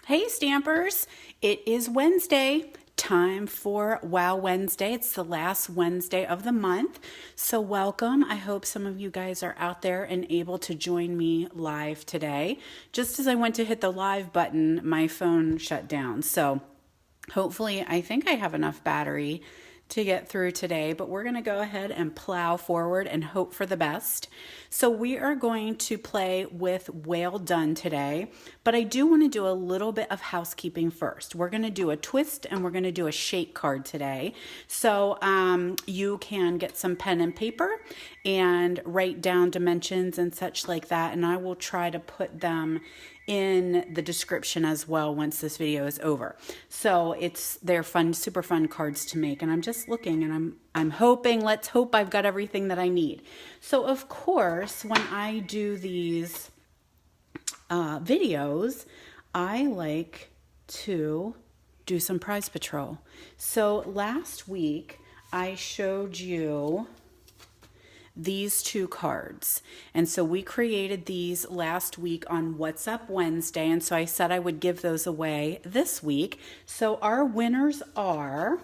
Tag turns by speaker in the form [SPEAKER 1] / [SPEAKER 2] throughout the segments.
[SPEAKER 1] Hey Stampers, it is Wednesday, time for Wow Wednesday. It's the last Wednesday of the month, so welcome. I hope some of you guys are out there and able to join me live today. Just as I went to hit the live button, my phone shut down, so hopefully I think I have enough battery to get through today, but we're going to go ahead and plow forward and hope for the best. So we are going to play with Well Done today, but I do want to do a little bit of housekeeping first. We're going to do a twist and we're going to do a shake card today. So you can get some pen and paper and write down dimensions and such like that, and I will try to put them in the description as well once this video is over. So they're fun, super fun cards to make, and I'm just looking and I'm hoping, let's hope I've got everything that I need. So of course, when I do these videos, I like to do some prize patrol. So last week I showed you these two cards, and so we created these last week on What's Up Wednesday, and so I said I would give those away this week. So our winners are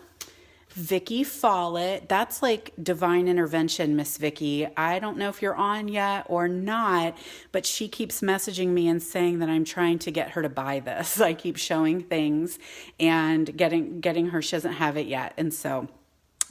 [SPEAKER 1] Vicky Follett. That's like divine intervention, Miss Vicky. I don't know if you're on yet or not, but she keeps messaging me and saying that I'm trying to get her to buy this. I keep showing things and getting her. She doesn't have it yet, and so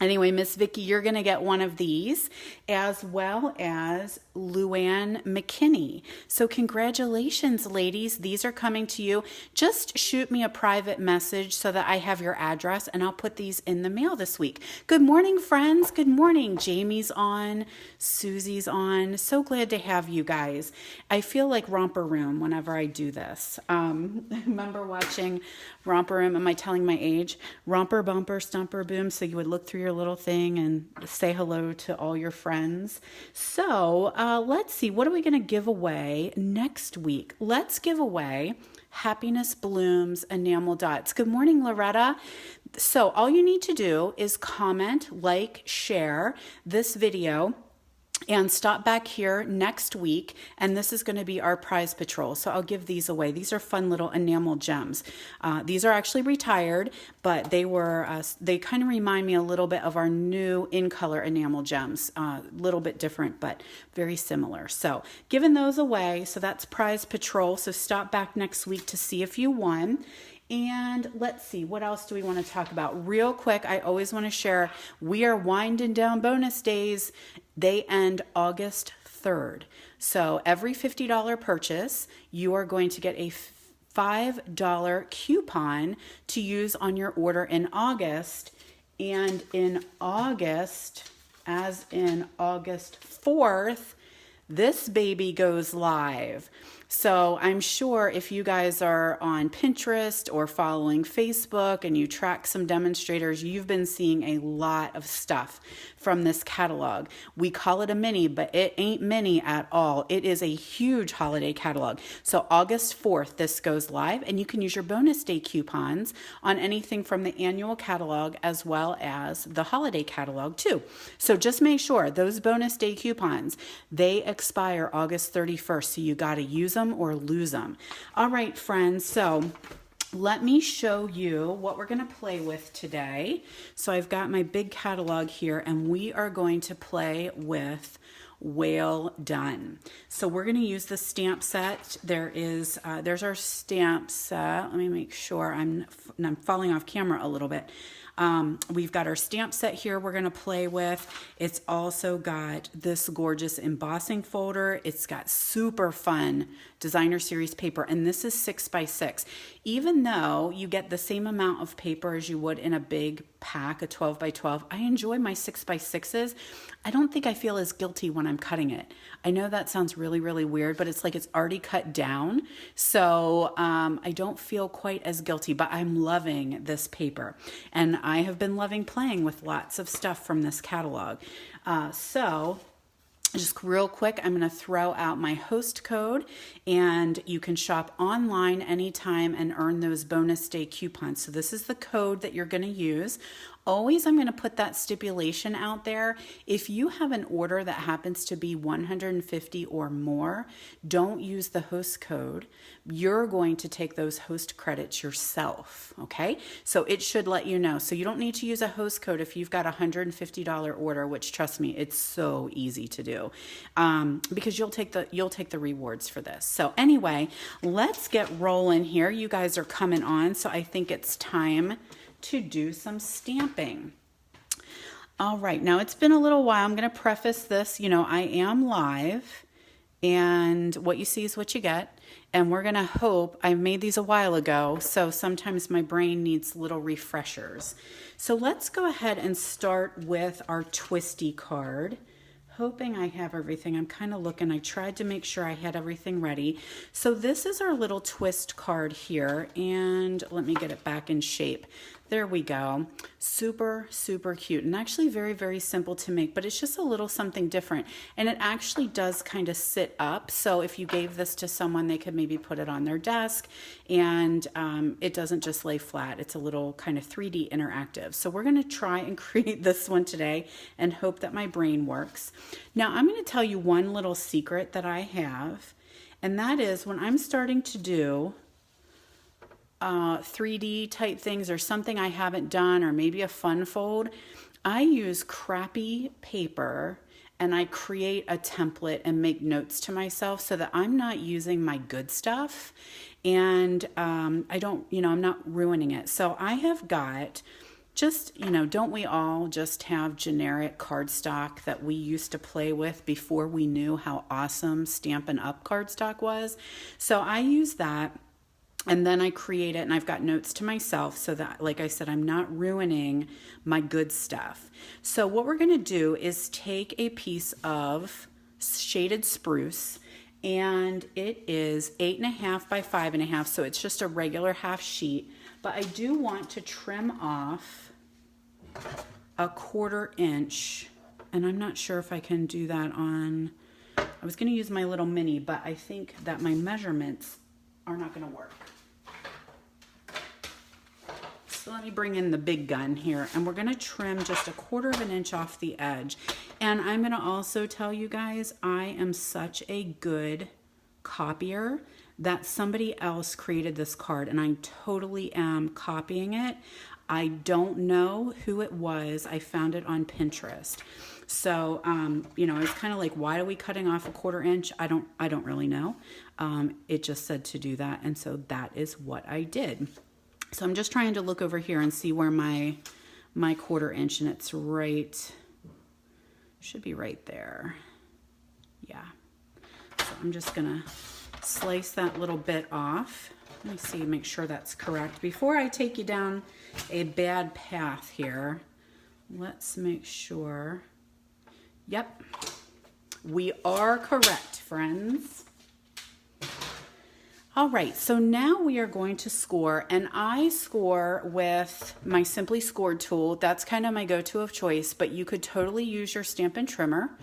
[SPEAKER 1] anyway, Miss Vicky, you're going to get one of these, as well as Luann McKinney. So congratulations, ladies. These are coming to you. Just shoot me a private message so that I have your address, and I'll put these in the mail this week. Good morning, friends. Good morning. Jamie's on. Susie's on. So glad to have you guys. I feel like Romper Room whenever I do this. Remember watching Romper Room? Am I telling my age? Romper, bumper, stumper, boom. So you would look through your little thing and say hello to all your friends. So let's see, what are we going to give away next week? Let's give away Happiness Blooms enamel dots. Good morning, Loretta. So all you need to do is comment, like, share this video, and stop back here next week, and this is going to be our prize patrol. So I'll give these away. These are fun little enamel gems. These are actually retired, but they kind of remind me a little bit of our new in color enamel gems. A little bit different, but very similar. So giving those away. So that's prize patrol. So stop back next week to see if you won. And let's see, what else do we want to talk about? Real quick, I always want to share, we are winding down bonus days. They end August 3rd. So every $50 purchase, you are going to get a $5 coupon to use on your order in August. And in August, as in August 4th, this baby goes live. So I'm sure if you guys are on Pinterest or following Facebook and you track some demonstrators, you've been seeing a lot of stuff from this catalog. We call it a mini, but it ain't mini at all. It is a huge holiday catalog. So August 4th, this goes live, and you can use your bonus day coupons on anything from the annual catalog as well as the holiday catalog too. So just make sure those bonus day coupons, they expire August 31st. So you got to use them or lose them. All right, friends. So let me show you what we're going to play with today. So I've got my big catalog here, and we are going to play with Well Done. So we're going to use the stamp set. There's our stamp set. Let me make sure I'm falling off camera a little bit. We've got our stamp set here we're going to play with. It's also got this gorgeous embossing folder. It's got super fun designer series paper, and this is 6x6. Even though you get the same amount of paper as you would in a big pack, a 12x12, I enjoy my 6x6s. I don't think I feel as guilty when I'm cutting it. I know that sounds really, really weird, but it's like it's already cut down. So I don't feel quite as guilty, but I'm loving this paper. And I have been loving playing with lots of stuff from this catalog. So just real quick, I'm going to throw out my host code, and you can shop online anytime and earn those bonus day coupons. So this is the code that you're going to use Always, I'm going to put that stipulation out there. If you have an order that happens to be 150 or more, don't use the host code. You're going to take those host credits yourself, okay? So it should let you know. So you don't need to use a host code if you've got a $150 order, which trust me, it's so easy to do, because you'll take the rewards for this. So anyway, let's get rolling here. You guys are coming on, so I think it's time to do some stamping. All right, now it's been a little while. I'm going to preface this, I am live, and what you see is what you get. And we're going to hope, I made these a while ago, so sometimes my brain needs little refreshers. So let's go ahead and start with our Twisty card. Hoping I have everything. I'm kind of looking. I tried to make sure I had everything ready. So this is our little twist card here, and let me get it back in shape. There we go. Super, super cute, and actually very, very simple to make, but it's just a little something different. And it actually does kind of sit up. So if you gave this to someone, they could maybe put it on their desk, and it doesn't just lay flat. It's a little kind of 3D interactive. So we're going to try and create this one today and hope that my brain works. Now I'm going to tell you one little secret that I have, and that is when I'm starting to do 3D type things or something I haven't done, or maybe a fun fold, I use crappy paper and I create a template and make notes to myself so that I'm not using my good stuff, and I'm not ruining it. So I have got just, don't we all just have generic cardstock that we used to play with before we knew how awesome Stampin' Up cardstock was? So I use that. And then I create it, and I've got notes to myself so that, like I said, I'm not ruining my good stuff. So what we're going to do is take a piece of shaded spruce, and it is 8.5 by 5.5, so it's just a regular half sheet. But I do want to trim off a 1/4 inch, and I'm not sure if I can do that on, I was going to use my little mini, but I think that my measurements are not going to work. So let me bring in the big gun here, and we're going to trim just a 1/4 inch off the edge. And I'm going to also tell you guys, I am such a good copier that somebody else created this card, and I totally am copying it. I don't know who it was. I found it on Pinterest. So, it's kind of like, why are we cutting off a 1/4 inch? I don't really know. It just said to do that, and so that is what I did. So I'm just trying to look over here and see where my 1/4 inch, and it's right, should be right there. Yeah. So I'm just gonna slice that little bit off. Let me see, make sure that's correct. Before I take you down a bad path here, let's make sure. Yep, we are correct, friends. All right, so now we are going to score, and I score with my Simply Scored tool. That's kind of my go-to of choice, but you could totally use your Stampin' Trimmer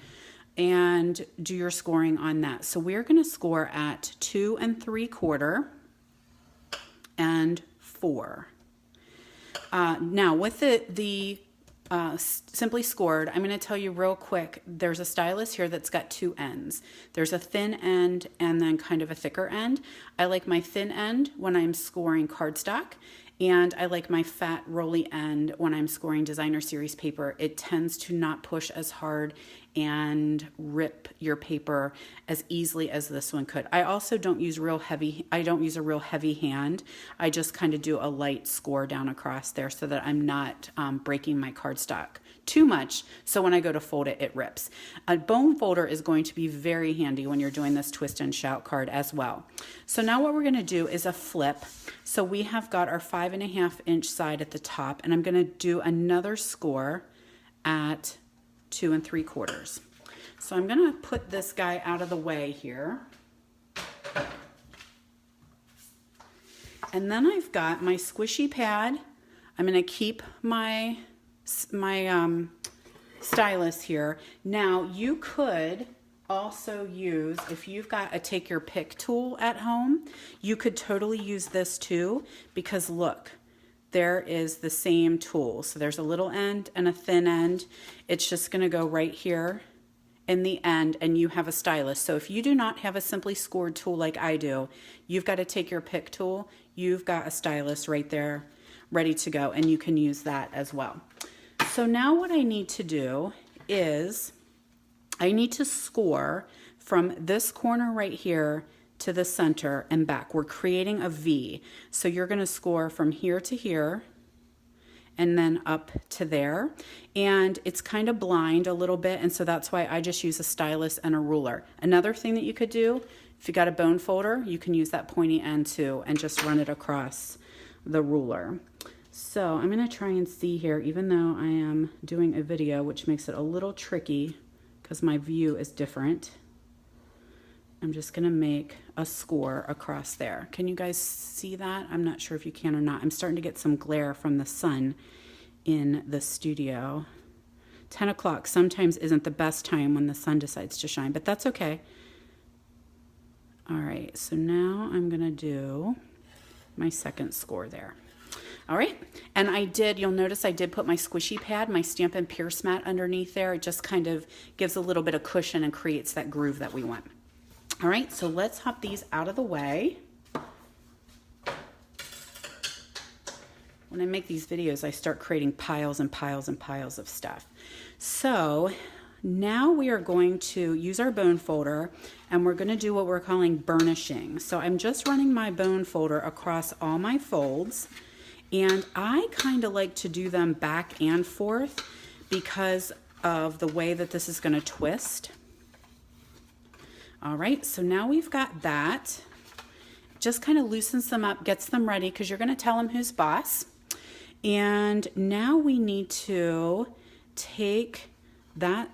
[SPEAKER 1] and do your scoring on that. So we're going to score at 2 3/4 and 4. Now with the Simply Scored, I'm going to tell you real quick, there's a stylus here that's got 2 ends. There's a thin end and then kind of a thicker end. I like my thin end when I'm scoring cardstock, and I like my fat rolly end when I'm scoring designer series paper. It tends to not push as hard and rip your paper as easily as this one could. I also don't use I don't use a real heavy hand. I just kind of do a light score down across there so that I'm not breaking my cardstock too much, so when I go to fold it, it rips. A bone folder is going to be very handy when you're doing this twist and shout card as well. So now what we're going to do is a flip. So we have got our 5.5 inch side at the top, and I'm going to do another score at 2 3/4. So I'm going to put this guy out of the way here. And then I've got my squishy pad. I'm going to keep my stylus here. Now you could also use, if you've got a take your pick tool at home, you could totally use this too, because look, there is the same tool. So there's a little end and a thin end. It's just going to go right here in the end, and you have a stylus. So if you do not have a simply scored tool like I do, you've got to take your pick tool. You've got a stylus right there ready to go, and you can use that as well. So now what I need to do is I need to score from this corner right here to the center and back. We're creating a V. So you're going to score from here to here and then up to there. And it's kind of blind a little bit, and so that's why I just use a stylus and a ruler. Another thing that you could do, if you got a bone folder, you can use that pointy end too and just run it across the ruler. So I'm going to try and see here, even though I am doing a video, which makes it a little tricky because my view is different. I'm just going to make a score across there. Can you guys see that? I'm not sure if you can or not. I'm starting to get some glare from the sun in the studio. 10 o'clock sometimes isn't the best time when the sun decides to shine, but that's okay. All right, so now I'm going to do my second score there. All right, and you'll notice I did put my squishy pad, my Stampin' Pierce mat underneath there. It just kind of gives a little bit of cushion and creates that groove that we want. All right, so let's hop these out of the way. When I make these videos, I start creating piles and piles and piles of stuff. So now we are going to use our bone folder, and we're going to do what we're calling burnishing. So I'm just running my bone folder across all my folds, and I kind of like to do them back and forth because of the way that this is going to twist. All right, so now we've got that. Just kind of loosens them up, gets them ready, because you're going to tell them who's boss. And now we need to take that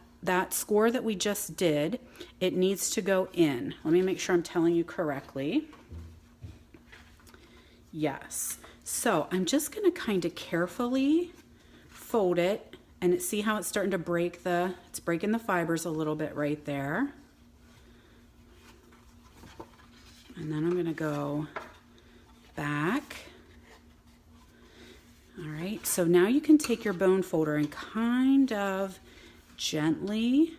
[SPEAKER 1] score that we just did. It needs to go in. Let me make sure I'm telling you correctly. Yes. So I'm just going to kind of carefully fold it, and see how it's starting to break it's breaking the fibers a little bit right there. And then I'm going to go back. All right, so now you can take your bone folder and kind of gently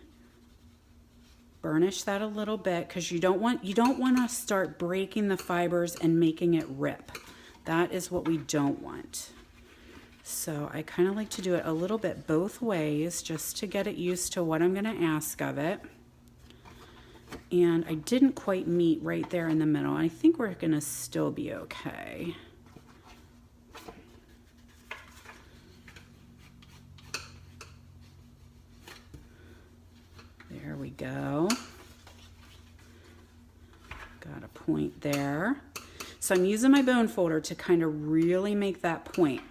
[SPEAKER 1] burnish that a little bit, because you don't want to start breaking the fibers and making it rip. That is what we don't want. So I kind of like to do it a little bit both ways just to get it used to what I'm going to ask of it. And I didn't quite meet right there in the middle. I think we're going to still be okay. There we go. Got a point there. So I'm using my bone folder to kind of really make that point.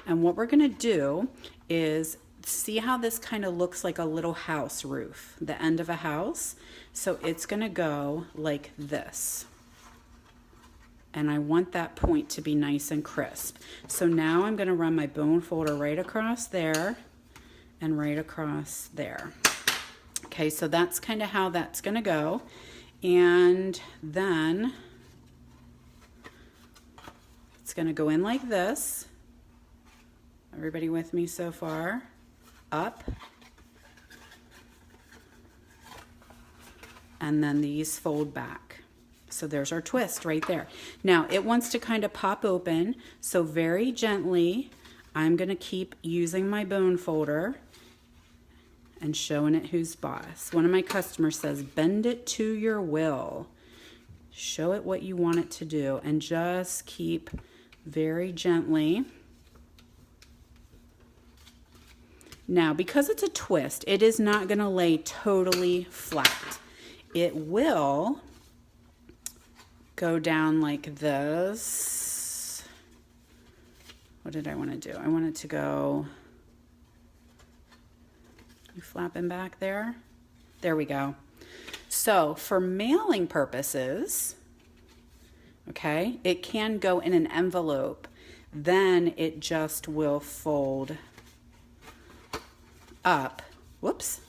[SPEAKER 1] And what we're going to do is see how this kind of looks like a little house roof, the end of a house. So it's going to go like this. And I want that point to be nice and crisp. So now I'm going to run my bone folder right across there and right across there. Okay, so that's kind of how that's going to go. And then it's going to go in like this. Everybody with me so far? Up. And then these fold back. So there's our twist right there. Now it wants to kind of pop open, so very gently I'm going to keep using my bone folder and showing it who's boss. One of my customers says, bend it to your will. Show it what you want it to do, and just keep very gently. Now, because it's a twist, it is not going to lay totally flat. It will go down like this. What did I want to do? I want it to go, you flapping back there? There we go. So for mailing purposes, okay, it can go in an envelope. Then it just will fold up. Whoops.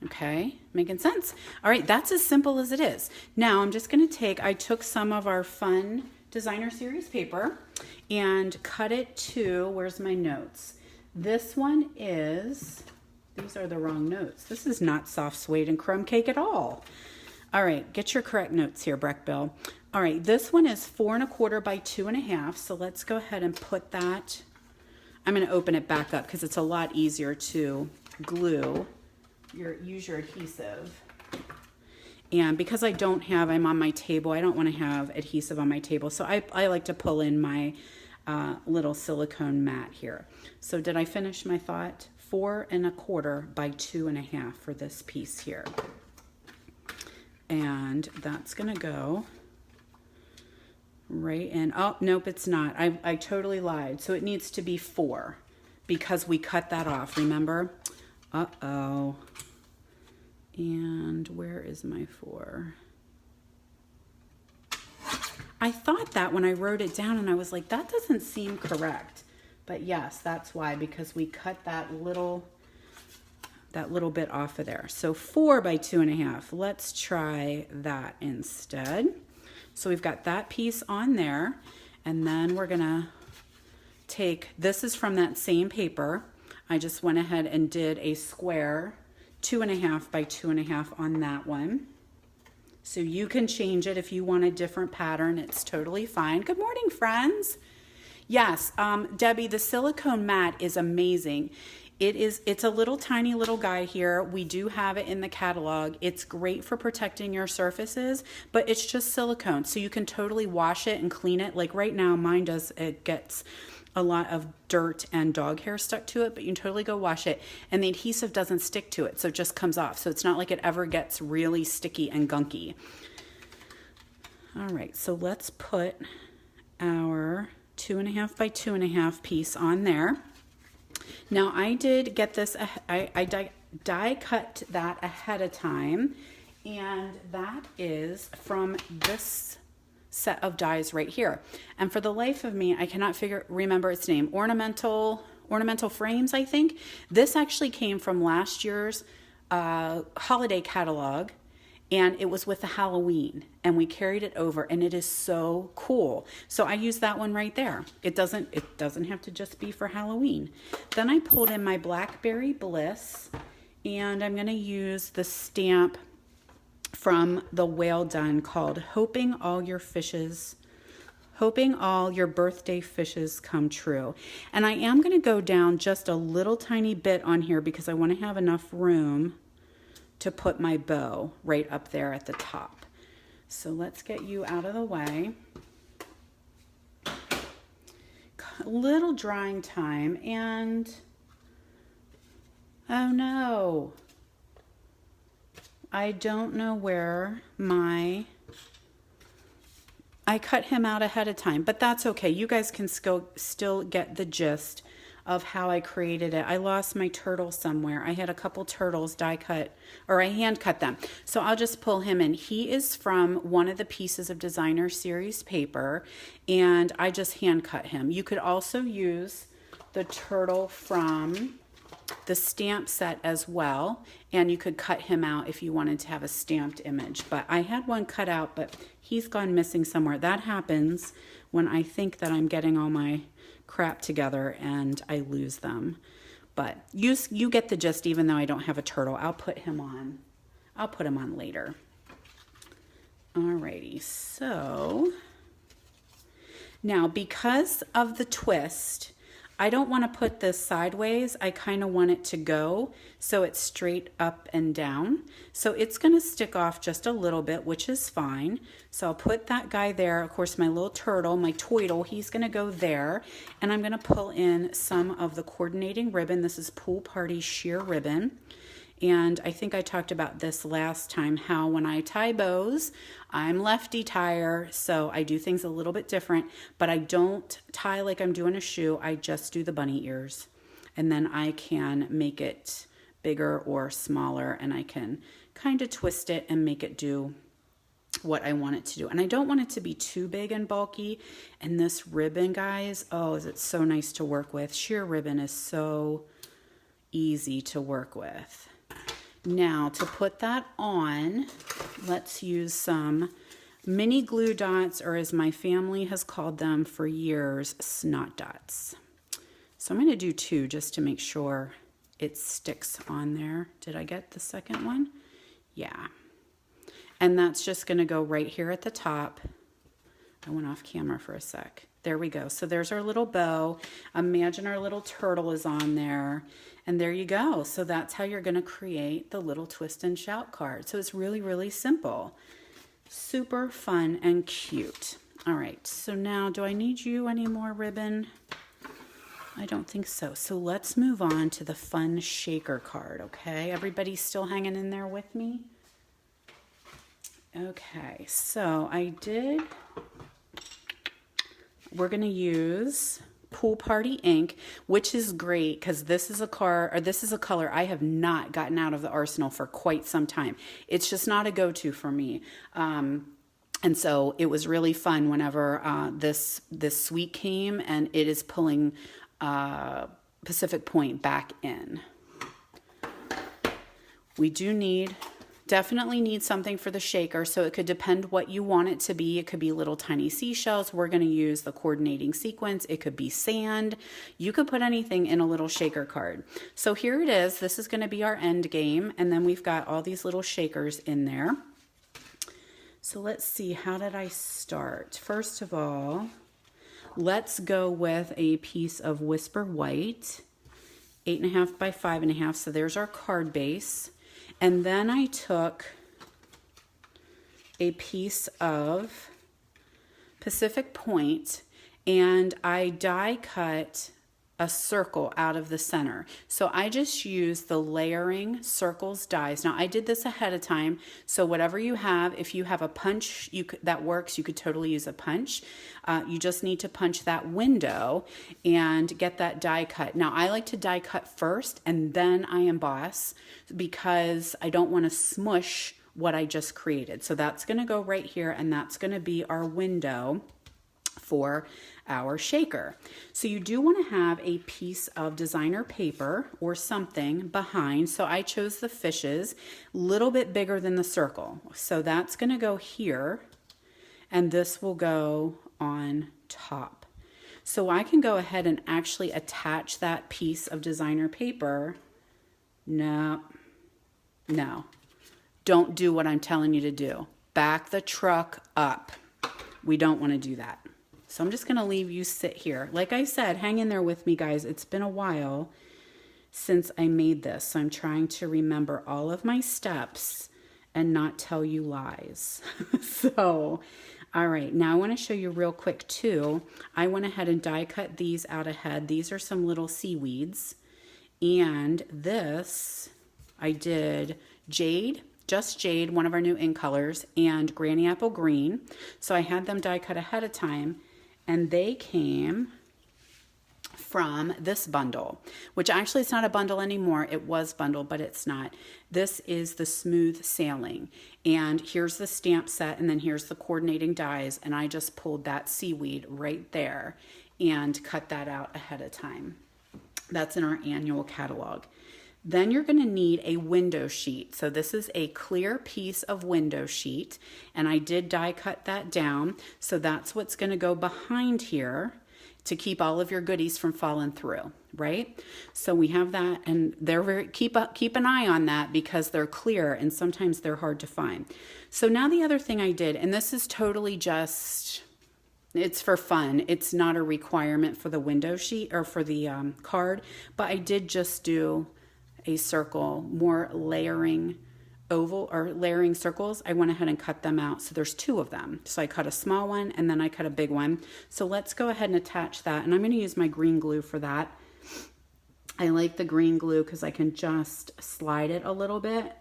[SPEAKER 1] Okay, making sense. All right, that's as simple as it is. Now I'm just going to I took some of our fun designer series paper and cut it to, where's my notes? This one is, these are the wrong notes. This is not soft suede and crumb cake at all. All right, get your correct notes here, Breck Bill. All right, this one is 4 1/4 by 2 1/2. So let's go ahead and put that. I'm going to open it back up because it's a lot easier to glue. Use your adhesive. And because I don't have, I'm on my table, I don't want to have adhesive on my table. So I like to pull in my little silicone mat here. So did I finish my thought? 4 1/4 by 2 1/2 for this piece here. And that's going to go right in. Oh, nope, it's not. I totally lied. So it needs to be 4 because we cut that off, remember? Uh-oh. And where is my 4? I thought that when I wrote it down and I was like, that doesn't seem correct. But yes, that's why, because we cut that little bit off of there. So 4 by 2 1/2. Let's try that instead. So we've got that piece on there, and then we're gonna take, this is from that same paper. I just went ahead and did a square 2 1/2 by 2 1/2 on that one. So you can change it if you want a different pattern. It's totally fine. Good morning, friends. Yes, Debbie, the silicone mat is amazing. It's a little tiny little guy here. We do have it in the catalog. It's great for protecting your surfaces, but it's just silicone. So you can totally wash it and clean it. Like right now, mine does, it gets a lot of dirt and dog hair stuck to it, but you can totally go wash it. And the adhesive doesn't stick to it, so it just comes off. So it's not like it ever gets really sticky and gunky. All right, so let's put our 2 1/2 by 2 1/2 piece on there. Now I did get this, I die cut that ahead of time, and that is from this set of dies right here. And for the life of me, I cannot remember its name. Ornamental Frames, I think. This actually came from last year's holiday catalog, and it was with the Halloween, and we carried it over, and it is so cool. So I use that one right there. It doesn't have to just be for Halloween. Then I pulled in my Blackberry Bliss, and I'm gonna use the stamp from the Whale Done called Hoping All Your Birthday Fishes Come True. And I am gonna go down just a little tiny bit on here because I wanna have enough room to put my bow right up there at the top. So let's get you out of the way. A little drying time, and oh no, I don't know where I cut him out ahead of time, but that's okay. You guys can still get the gist of how I created it. I lost my turtle somewhere. I had a couple turtles die cut, or I hand cut them. So I'll just pull him in. He is from one of the pieces of designer series paper, and I just hand cut him. You could also use the turtle from the stamp set as well, and you could cut him out if you wanted to have a stamped image. But I had one cut out, but he's gone missing somewhere. That happens when I think that I'm getting all my crap together and I lose them. But you get the gist. Even though I don't have a turtle, I'll put him on later. Alrighty, so now because of the twist, I don't want to put this sideways. I kind of want it to go so it's straight up and down. So it's going to stick off just a little bit, which is fine. So I'll put that guy there. Of course, my little turtle, my toidle, he's going to go there. And I'm going to pull in some of the coordinating ribbon. This is Pool Party sheer ribbon. And I think I talked about this last time, how when I tie bows, I'm lefty tire, so I do things a little bit different, but I don't tie like I'm doing a shoe. I just do the bunny ears, and then I can make it bigger or smaller, and I can kind of twist it and make it do what I want it to do. And I don't want it to be too big and bulky. And this ribbon, guys, oh, is it so nice to work with. Sheer ribbon is so easy to work with. Now to put that on, let's use some mini glue dots, or as my family has called them for years, snot dots. So I'm going to do 2 just to make sure it sticks on there. Did I get the second one? Yeah. And that's just going to go right here at the top. I went off camera for a sec. There we go. So there's our little bow. Imagine our little turtle is on there. And there you go. So that's how you're going to create the little twist and shout card. So it's really, really simple. Super fun and cute. All right. So now, do I need you any more ribbon? I don't think so. So let's move on to the fun shaker card, okay? Everybody still hanging in there with me? Okay. So we're going to use Pool Party ink, which is great because this is a color I have not gotten out of the arsenal for quite some time. It's just not a go-to for me. And so it was really fun whenever this suite came, and it is pulling Pacific Point back in. We definitely need something for the shaker, so it could depend what you want it to be. It could be little tiny seashells. We're going to use the coordinating sequence. It could be sand. You could put anything in a little shaker card. So here it is. This is going to be our end game, and then we've got all these little shakers in there. So let's see, how did I start? First of all, let's go with a piece of Whisper White, 8.5 by 5.5. So there's our card base. And then I took a piece of Pacific Point and I die cut a circle out of the center. So I just used the layering circles dies. Now I did this ahead of time, so whatever you have, if you have a punch that works, you could totally use a punch. You just need to punch that window and get that die cut. Now I like to die cut first and then I emboss because I don't want to smush what I just created. So that's going to go right here, and that's going to be our window for our shaker. So you do want to have a piece of designer paper or something behind. So I chose the fishes, a little bit bigger than the circle. So that's going to go here, and this will go on top. So I can go ahead and actually attach that piece of designer paper. No, don't do what I'm telling you to do. Back the truck up. We don't want to do that. So I'm just going to leave you sit here. Like I said, hang in there with me, guys. It's been a while since I made this. So I'm trying to remember all of my steps and not tell you lies. So, all right. Now I want to show you real quick too. I went ahead and die cut these out ahead. These are some little seaweeds. And this, I did jade, just jade, one of our new ink colors, and granny apple green. So I had them die cut ahead of time. And they came from this bundle, which actually it's not a bundle anymore. It was bundled, but it's not. This is the Smooth Sailing. And here's the stamp set, and then here's the coordinating dies. And I just pulled that seaweed right there and cut that out ahead of time. That's in our annual catalog. Then you're going to need a window sheet. So this is a clear piece of window sheet, and I did die cut that down. So that's what's going to go behind here to keep all of your goodies from falling through, right? So we have that, and they're keep an eye on that because they're clear and sometimes they're hard to find. So now the other thing I did, and this is totally just, it's for fun. It's not a requirement for the window sheet or for the card, but I did just do a circle, more layering oval or layering circles. I went ahead and cut them out. So there's 2 of them. So I cut a small one and then I cut a big one. So let's go ahead and attach that. And I'm going to use my green glue for that. I like the green glue because I can just slide it a little bit.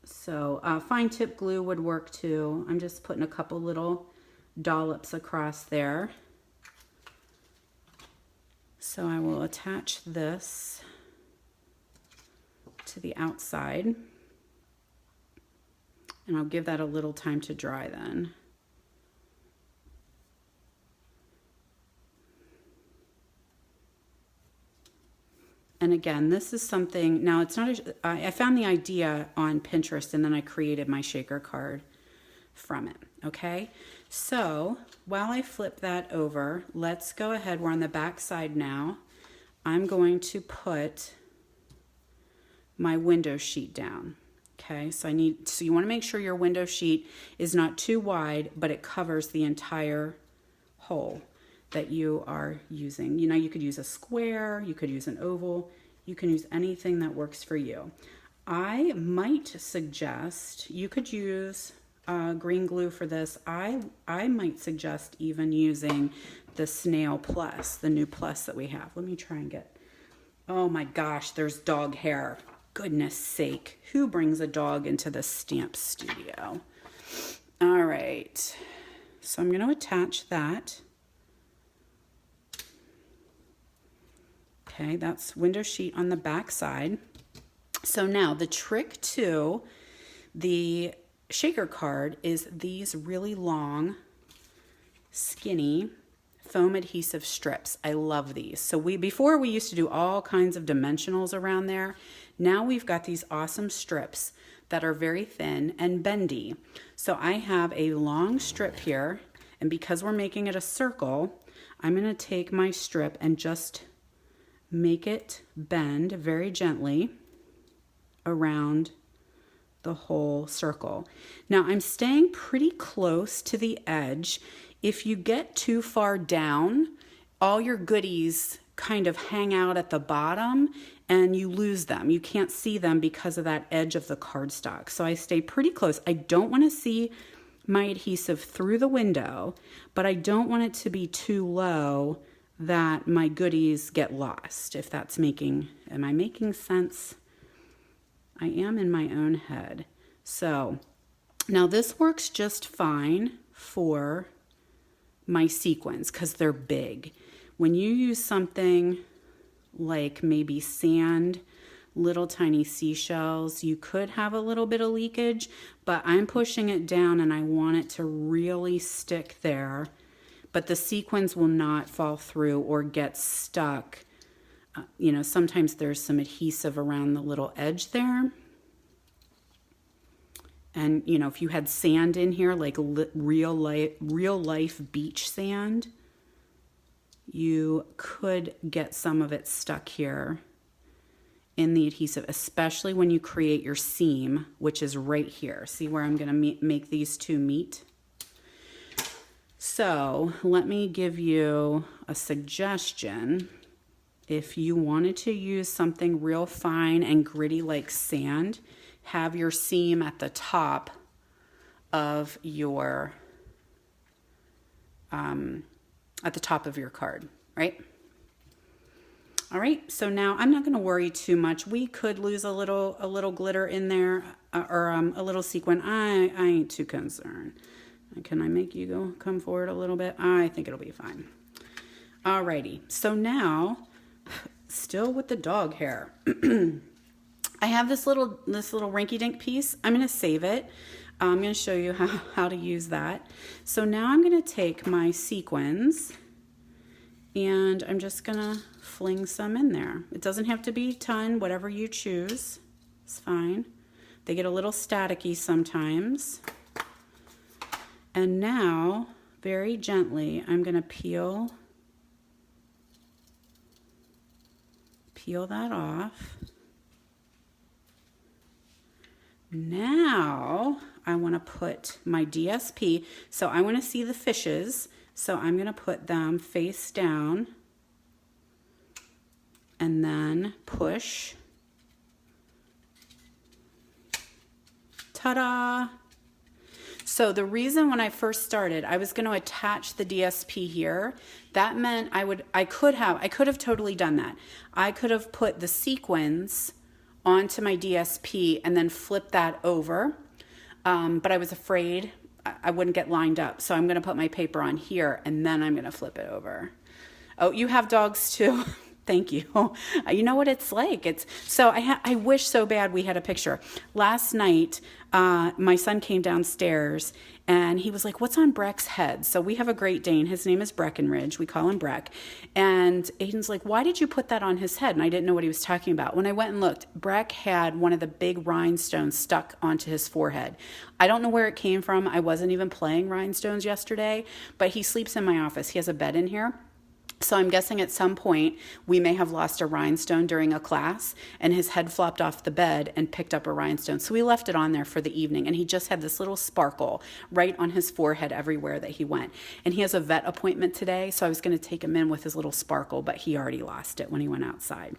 [SPEAKER 1] So fine tip glue would work too. I'm just putting a couple little dollops across there. So I will attach this to the outside, and I'll give that a little time to dry then. And again, this is something, now it's not, I found the idea on Pinterest and then I created my shaker card from it. okay? So while I flip that over, let's go ahead. We're on the back side now. I'm going to put my window sheet down. Okay, so you want to make sure your window sheet is not too wide, but it covers the entire hole that you are using. You know, you could use a square, you could use an oval, you can use anything that works for you. I might suggest you could use green glue for this. I might suggest even using the Snail Plus, the new plus that we have. Let me try and get, oh my gosh, there's dog hair. Goodness sake, who brings a dog into the stamp studio? All right, so I'm going to attach that. Okay, that's window sheet on the back side. So now the trick to the shaker card is these really long, skinny foam adhesive strips. I love these. So before we used to do all kinds of dimensionals around there. Now we've got these awesome strips that are very thin and bendy. So I have a long strip here, and because we're making it a circle, I'm going to take my strip and just make it bend very gently around the whole circle. Now I'm staying pretty close to the edge. If you get too far down, all your goodies kind of hang out at the bottom and you lose them. You can't see them because of that edge of the cardstock. So I stay pretty close. I don't want to see my adhesive through the window, but I don't want it to be too low that my goodies get lost, if that's am I making sense? I am in my own head. So now this works just fine for my sequins because they're big. When you use something like maybe sand, little tiny seashells, you could have a little bit of leakage, but I'm pushing it down and I want it to really stick there, but the sequins will not fall through or get stuck. You know, sometimes there's some adhesive around the little edge there. And, you know, if you had sand in here, like real life beach sand, you could get some of it stuck here in the adhesive, especially when you create your seam, which is right here. See where I'm going to make these two meet? So let me give you a suggestion. If you wanted to use something real fine and gritty like sand, have your seam at the top of your card, right? All right, so now I'm not going to worry too much. We could lose a little glitter in there or a little sequin. I ain't too concerned. Can I make you come forward a little bit? I think it'll be fine. All righty, so now, still with the dog hair. I have this little rinky-dink piece. I'm going to save it. I'm going to show you how to use that. So now I'm going to take my sequins and I'm just going to fling some in there. It doesn't have to be a ton, whatever you choose. It's fine. They get a little staticky sometimes. And now, very gently, I'm going to peel that off. Now I want to put my DSP, so I want to see the fishes, so I'm going to put them face down and then push. Ta-da! So the reason when I first started, I was going to attach the DSP here. That meant I could have totally done that. I could have put the sequins onto my DSP and then flip that over. But I was afraid I wouldn't get lined up. So I'm going to put my paper on here and then I'm going to flip it over. Oh, you have dogs too. Thank you. You know what it's like. It's so I wish so bad we had a picture. Last night, my son came downstairs and he was like, "What's on Breck's head?" So we have a Great Dane. His name is Breckenridge. We call him Breck. And Aiden's like, "Why did you put that on his head?" And I didn't know what he was talking about. When I went and looked, Breck had one of the big rhinestones stuck onto his forehead. I don't know where it came from. I wasn't even playing rhinestones yesterday, but he sleeps in my office. He has a bed in here. So I'm guessing at some point we may have lost a rhinestone during a class and his head flopped off the bed and picked up a rhinestone. So we left it on there for the evening and he just had this little sparkle right on his forehead everywhere that he went. And he has a vet appointment today, so I was going to take him in with his little sparkle, but he already lost it when he went outside.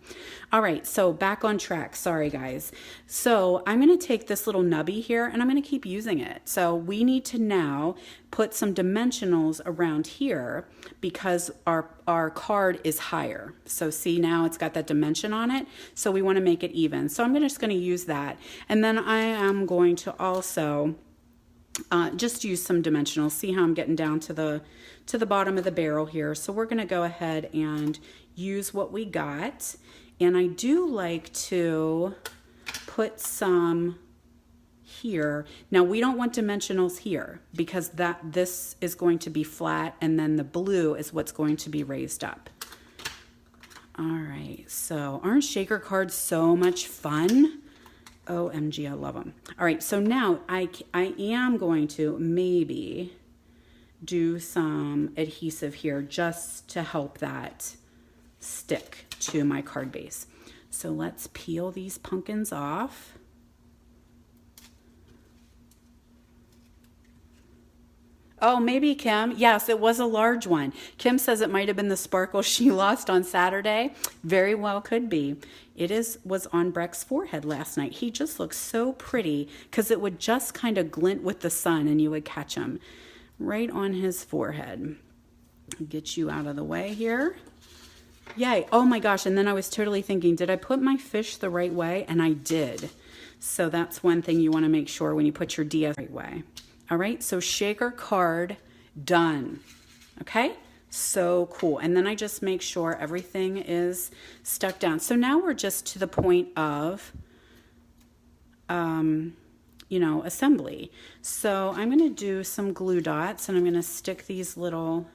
[SPEAKER 1] All right, so back on track. Sorry, guys. So I'm going to take this little nubby here and I'm going to keep using it. So we need to now put some dimensionals around here because our card is higher. So see, now it's got that dimension on it. So we want to make it even. So I'm just going to use that. And then I am going to also just use some dimensionals. See how I'm getting down to the bottom of the barrel here. So we're going to go ahead and use what we got. And I do like to put some here. Now we don't want dimensionals here because this is going to be flat and then the blue is what's going to be raised up. All right, so aren't shaker cards so much fun? OMG, I love them. All right, so now I am going to maybe do some adhesive here just to help that stick to my card base. So let's peel these pumpkins off. Oh, maybe Kim. Yes, it was a large one. Kim says it might have been the sparkle she lost on Saturday. Very well could be. It was on Breck's forehead last night. He just looks so pretty because it would just kind of glint with the sun and you would catch him right on his forehead. Get you out of the way here. Yay. Oh my gosh. And then I was totally thinking, did I put my fish the right way? And I did. So that's one thing you want to make sure when you put your DS the right way. All right, so shaker card done. Okay, so cool. And then I just make sure everything is stuck down. So now we're just to the point of, assembly. So I'm going to do some glue dots and I'm going to stick these little,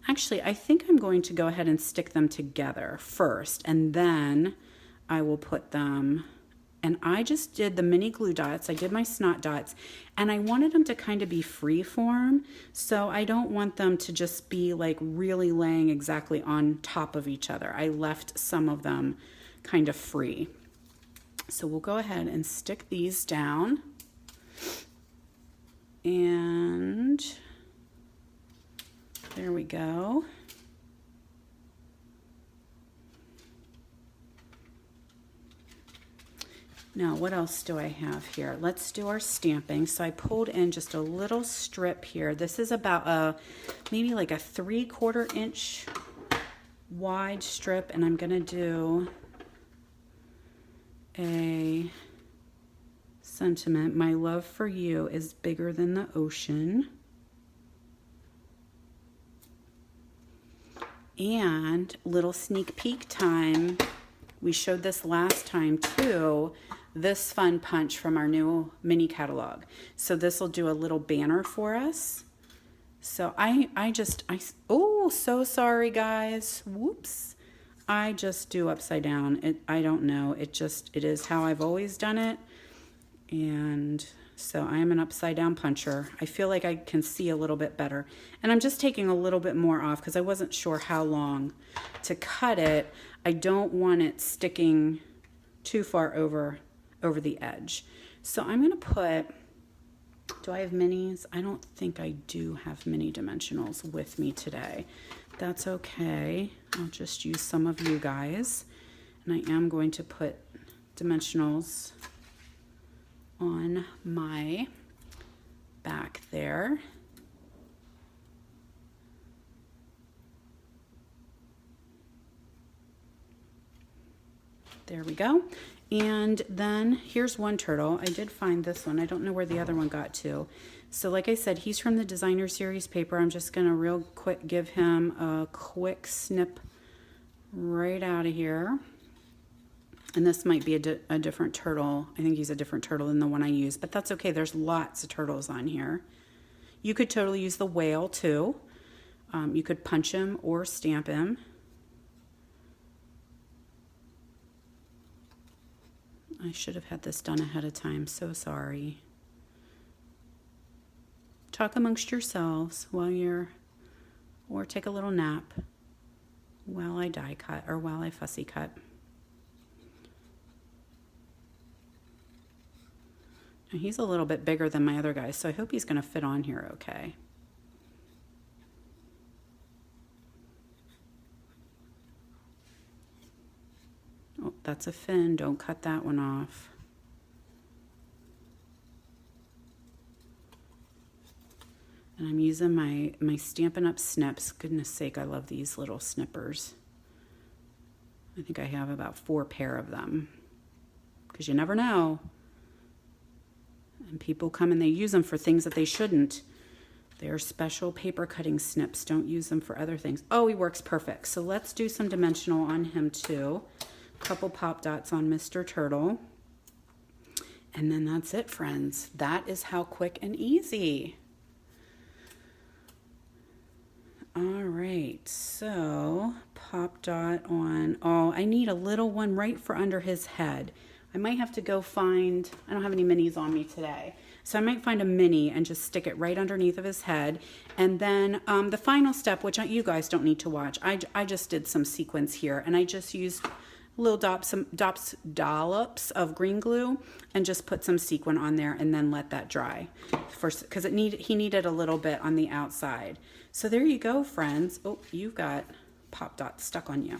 [SPEAKER 1] actually, I think I'm going to go ahead and stick them together first and then I will put them. And I just did the mini glue dots. I did my snot dots and I wanted them to kind of be free form. So I don't want them to just be like really laying exactly on top of each other. I left some of them kind of free. So we'll go ahead and stick these down. And there we go. Now, what else do I have here? Let's do our stamping. So I pulled in just a little strip here. This is about maybe like a 3/4 inch wide strip, and I'm gonna do a sentiment. My love for you is bigger than the ocean. And little sneak peek time. We showed this last time too. This fun punch from our new mini catalog. So this will do a little banner for us. So oh, so sorry guys. Whoops. I just do upside down. I don't know. It is how I've always done it. And so I am an upside down puncher. I feel like I can see a little bit better. And I'm just taking a little bit more off because I wasn't sure how long to cut it. I don't want it sticking too far over the edge. So I'm going to put, do I have minis? I don't think I do have mini dimensionals with me today. That's okay. I'll just use some of you guys. And I am going to put dimensionals on my back there. There we go. And then here's one turtle. I did find this one. I don't know where the other one got to. So like I said, he's from the designer series paper. I'm just gonna real quick give him a quick snip right out of here. And this might be a different turtle. I think he's a different turtle than the one I use, but that's okay. There's lots of turtles on here. You could totally use the whale too. You could punch him or stamp him. I should have had this done ahead of time. So sorry. Talk amongst yourselves while or take a little nap while I die cut or while I fussy cut. Now he's a little bit bigger than my other guys, so I hope he's going to fit on here okay. Oh, that's a fin. Don't cut that one off. And I'm using my Stampin' Up snips. Goodness sake, I love these little snippers. I think I have about 4 pair of them. Because you never know. And people come and they use them for things that they shouldn't. They're special paper cutting snips. Don't use them for other things. Oh, he works perfect. So let's do some dimensional on him too. Couple pop dots on Mr. Turtle. And then that's it, friends. That is how quick and easy. All right, so pop dot on, oh, I need a little one right for under his head. I might have to go find, I don't have any minis on me today, so I might find a mini and just stick it right underneath of his head. And then the final step, which you guys don't need to watch, I just did some sequins here, and I just used little dollops of green glue and just put some sequin on there and then let that dry first, because he needed a little bit on the outside. So there you go, friends. Oh, you've got pop dots stuck on you.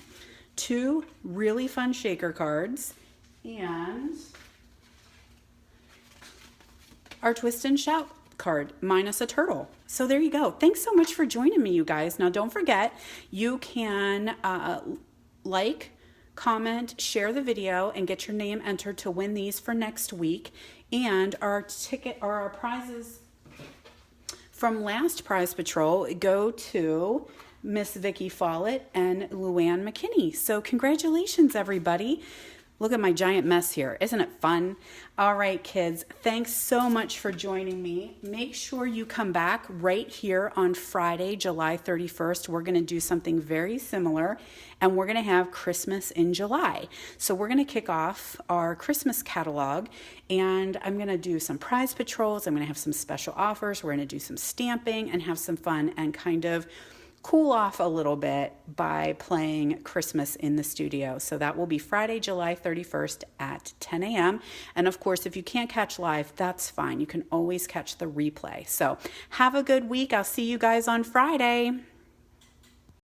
[SPEAKER 1] 2 really fun shaker cards and our twist and shout card minus a turtle. So there you go. Thanks so much for joining me, you guys. Now don't forget, you can like, comment, share the video, and get your name entered to win these for next week. And our prizes from last Prize Patrol go to Miss Vicki Follett and Luann McKinney. So congratulations, everybody. Look at my giant mess here. Isn't it fun? All right, kids, thanks so much for joining me. Make sure you come back right here on Friday, July 31st. We're going to do something very similar, and we're going to have Christmas in July. So we're going to kick off our Christmas catalog, and I'm going to do some prize patrols. I'm going to have some special offers. We're going to do some stamping and have some fun and kind of cool off a little bit by playing Christmas in the studio. So that will be Friday, July 31st at 10 a.m. And of course, if you can't catch live, that's fine. You can always catch the replay. So have a good week. I'll see you guys on Friday.